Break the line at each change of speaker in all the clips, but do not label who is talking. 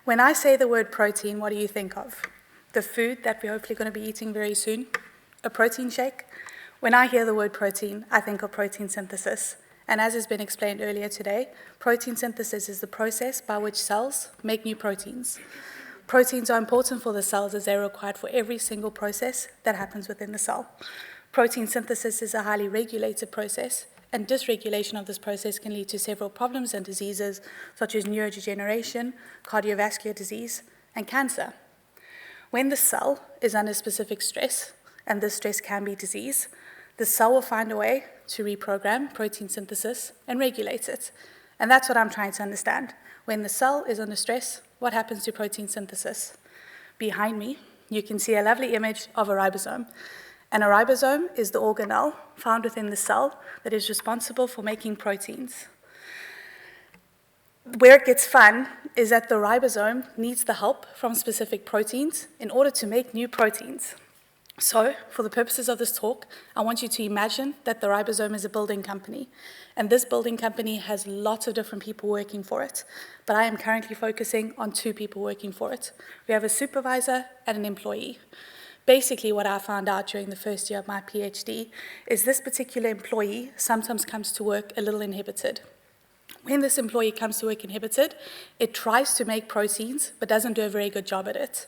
When I say the word protein, what do you think of? The food that we're hopefully going to be eating very soon? A protein shake? When I hear the word protein, I think of protein synthesis. And as has been explained earlier today, protein synthesis is the process by which cells make new proteins. Proteins are important for the cells as they're required for every single process that happens within the cell. Protein synthesis is a highly regulated process, and dysregulation of this process can lead to several problems and diseases such as neurodegeneration, cardiovascular disease, and cancer. When the cell is under specific stress, and this stress can be disease, the cell will find a way to reprogram protein synthesis and regulate it. And that's what I'm trying to understand. When the cell is under stress, what happens to protein synthesis? Behind me, you can see a lovely image of a ribosome. And a ribosome is the organelle found within the cell that is responsible for making proteins. Where it gets fun is that the ribosome needs the help from specific proteins in order to make new proteins. So, for the purposes of this talk, I want you to imagine that the ribosome is a building company. And this building company has lots of different people working for it. But I am currently focusing on 2 people working for it. We have a supervisor and an employee. Basically, what I found out during the first year of my PhD is this particular employee sometimes comes to work a little inhibited. When this employee comes to work inhibited, it tries to make proteins, but doesn't do a very good job at it.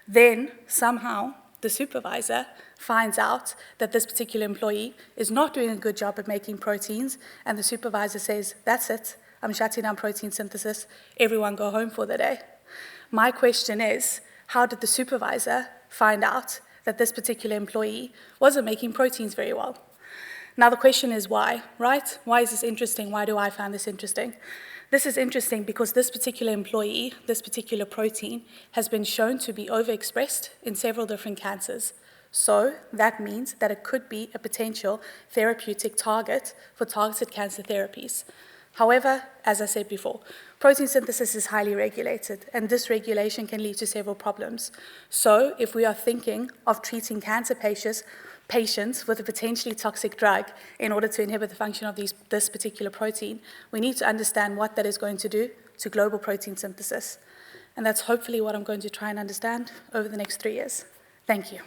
Then, somehow, the supervisor finds out that this particular employee is not doing a good job at making proteins, and the supervisor says, "That's it, I'm shutting down protein synthesis, everyone go home for the day." My question is, how did the supervisor find out that this particular employee wasn't making proteins very well? Now the question is why, right? Why is this interesting? Why do I find this interesting? This is interesting because this particular employee, this particular protein, has been shown to be overexpressed in several different cancers. So that means that it could be a potential therapeutic target for targeted cancer therapies. However, as I said before, protein synthesis is highly regulated, and dysregulation can lead to several problems. So if we are thinking of treating cancer patients with a potentially toxic drug in order to inhibit the function of this particular protein, we need to understand what that is going to do to global protein synthesis. And that's hopefully what I'm going to try and understand over the next 3 years. Thank you.